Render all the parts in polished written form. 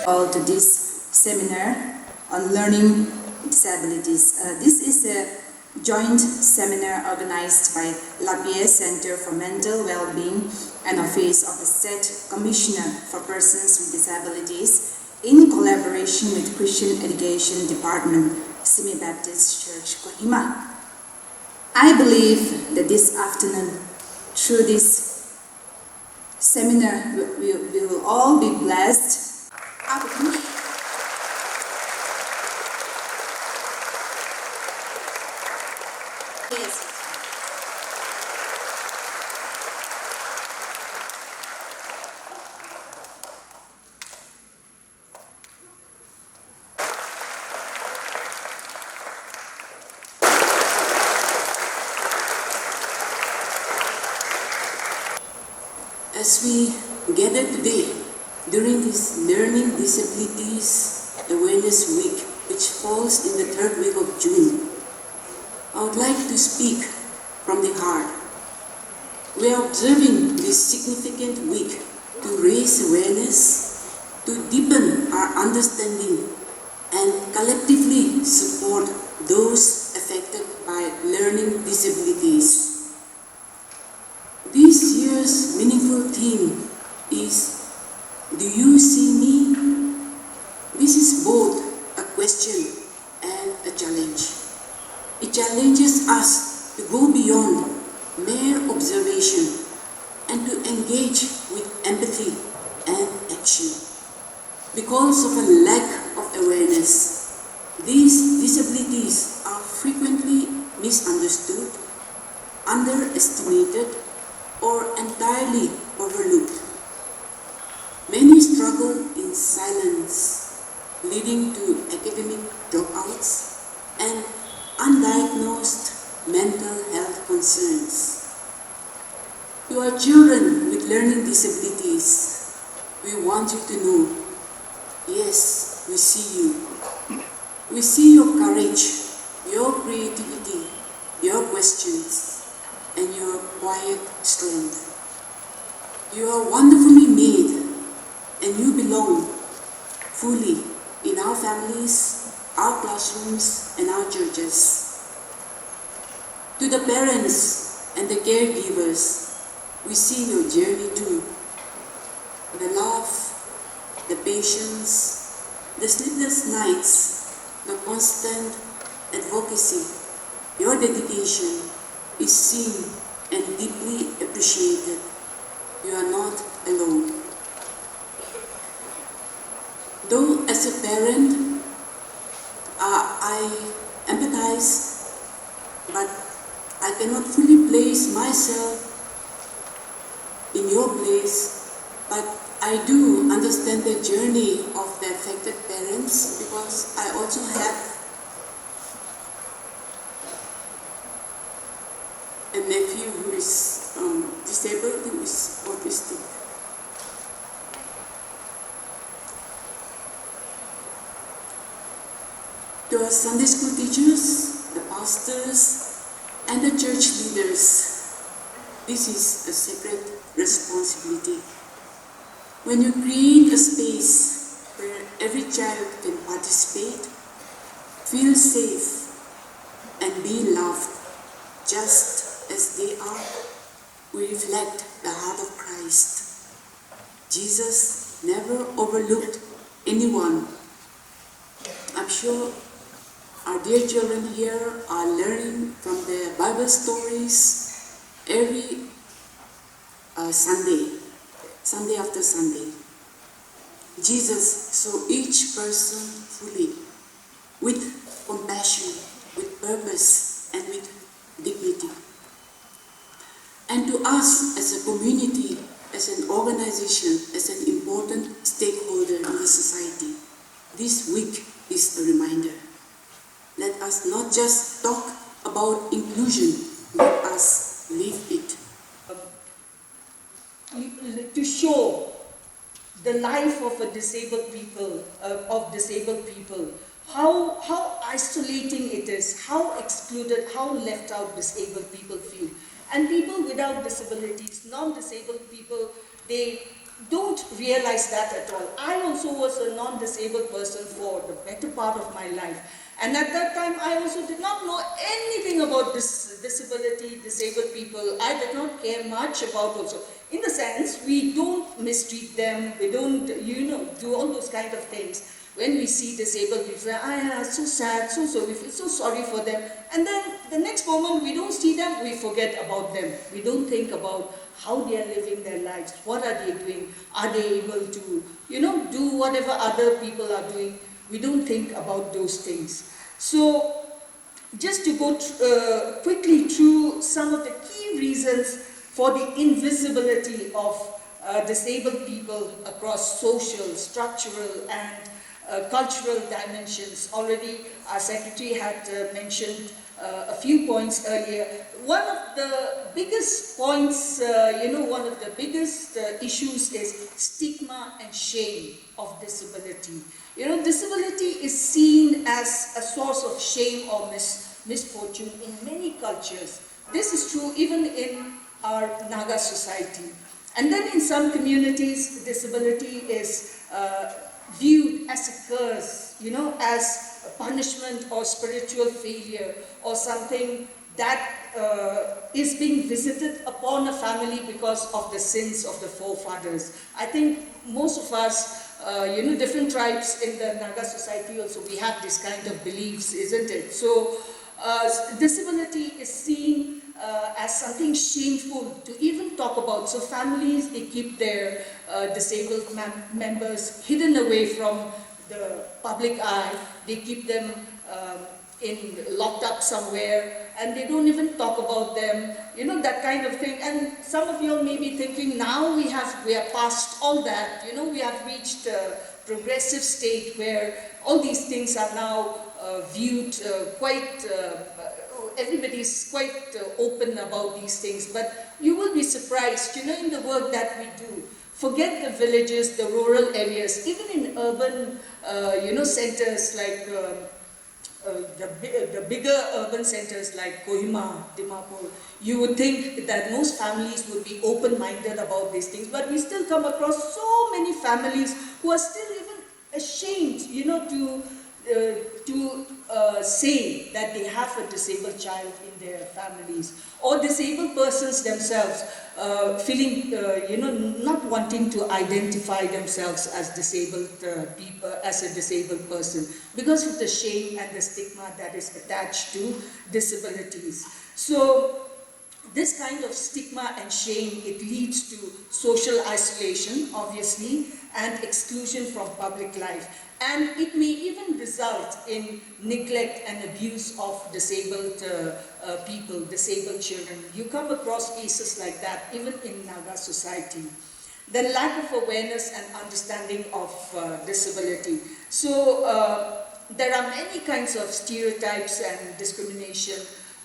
all to this seminar on learning disabilities. This is a joint seminar organized by Lapierre Center for Mental Well-being and Office of the State Commissioner for Persons with Disabilities in collaboration with Christian Education Department, Semi Baptist Church, Kohima. I believe that this afternoon, through this seminar, we will all be blessed. Yes. As we gather today during this Learning Disabilities Awareness Week, which falls in the third week of June, I would like to speak from the heart. We are observing this significant week to raise awareness, to deepen our understanding, and collectively support those affected by learning disabilities. This year's meaningful theme is, "Do you see me?" This is both a question and a challenge. It challenges us to go beyond mere observation and to engage with empathy and action. Because of a lack of awareness, these disabilities are frequently misunderstood, underestimated, or entirely overlooked. Many struggle in silence, leading to academic dropouts and undiagnosed mental health concerns. To our children with learning disabilities, we want you to know, yes, we see you. We see your courage, your creativity, your questions, and your quiet strength. You are wonderfully made, and you belong fully in our families, our classrooms, and our churches. To the parents and the caregivers, we see your journey too. The love, the patience, the sleepless nights, the constant advocacy, your dedication is seen and deeply appreciated. You are not alone. Though as a parent, I empathize, but I cannot fully place myself in your place, but I do understand the journey of the affected parents because I also have a nephew who is disabled, who is autistic. To our Sunday school teachers, the pastors, and the church leaders, this is a sacred responsibility. When you create a space where every child can participate, feel safe, and be loved just as they are, we reflect the heart of Christ. Jesus never overlooked anyone. I'm sure our dear children here are learning from the Bible stories every Sunday after Sunday. Jesus saw each person fully, with compassion, with purpose, and with dignity. And to us as a community, as an organization, as an important stakeholder in the society, this week is a reminder. Let us not just talk about inclusion, let us live it. To show the life of disabled people, how isolating it is, how excluded, how left out disabled people feel. And people without disabilities, non-disabled people, they don't realize that at all. I also was a non-disabled person for the better part of my life. And at that time, I also did not know anything about disability, disabled people. I did not care much about also. In the sense, we don't mistreat them, we don't, do all those kind of things. When we see disabled people, say, so sad, so we feel so sorry for them. And then the next moment, we don't see them, we forget about them. We don't think about how they are living their lives, what are they doing, are they able to, do whatever other people are doing. We don't think about those things. So, just to go quickly through some of the key reasons for the invisibility of disabled people across social, structural, and cultural dimensions. Already our secretary had mentioned a few points earlier. One of the biggest points, one of the biggest issues is stigma and shame of disability. Disability is seen as a source of shame or misfortune in many cultures. This is true even in our Naga society. And then in some communities, disability is viewed as a curse, as a punishment or spiritual failure or something that is being visited upon a family because of the sins of the forefathers. I think most of us, different tribes in the Naga society also, we have this kind of beliefs, isn't it? So disability is seen as something shameful to even talk about. So families, they keep their disabled members hidden away from the public eye. They keep them locked up somewhere, and they don't even talk about them, that kind of thing. And some of you may be thinking, now we are past all that, we have reached a progressive state where all these things are now viewed quite, everybody is quite open about these things. But you will be surprised, in the work that we do. Forget the villages, the rural areas, even in urban, centers like the bigger urban centers like Kohima, Dimapur, you would think that most families would be open-minded about these things, but we still come across so many families who are still even ashamed, to say that they have a disabled child in their families, or disabled persons themselves feeling, not wanting to identify themselves as disabled people, as a disabled person, because of the shame and the stigma that is attached to disabilities. So this kind of stigma and shame, it leads to social isolation, obviously, and exclusion from public life. And it may even result in neglect and abuse of disabled people, disabled children. You come across cases like that even in Naga society. The lack of awareness and understanding of disability. So there are many kinds of stereotypes and discrimination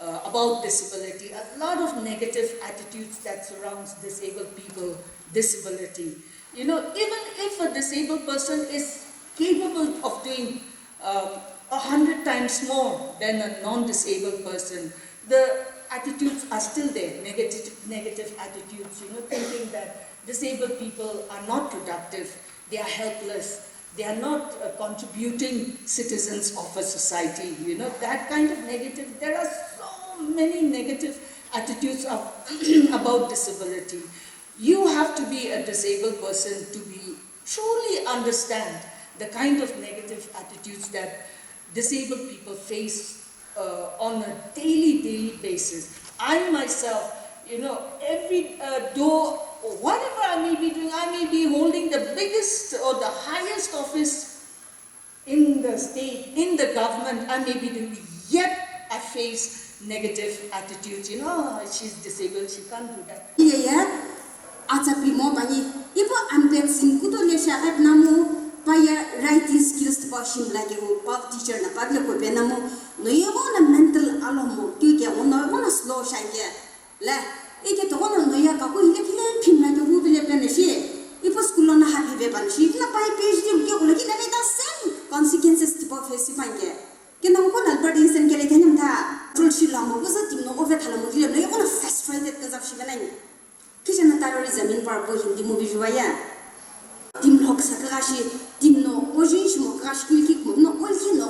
about disability. A lot of negative attitudes that surrounds disabled people, disability. Even if a disabled person is capable of doing 100 times more than a non-disabled person, the attitudes are still there, negative attitudes, thinking that disabled people are not productive, they are helpless, they are not contributing citizens of a society, that kind of negative. There are so many negative attitudes about disability. You have to be a disabled person to be truly understand the kind of negative attitudes that disabled people face on a daily basis. I myself, every though whatever I may be doing, I may be holding the biggest or the highest office in the state, in the government, I may be doing, yet I face negative attitudes. She's disabled, she can't do that. Yeah. Acha primo bani. Ipo ampek singkuto lesha hat namu. Paya writing skills bashim lagi ho pub teacher na padle ko benamo noyego na mental alomo kyuke ono ono slow shangya la ike to ono noya ka ko ile kile phimna to hu bile bene she ipo school na happy be ban she na pai phd ke ko lagi na the same consequences to face pangya kena ko na Albert Einstein ke le thanam tha tulsi lamo ko sa timno over thala mo kile noyego na frustrated ka zap shi banai kisha na terrorism in par ko hindi movie juaya kagashi timno ojin shimo kagashi kilkik mo no olki no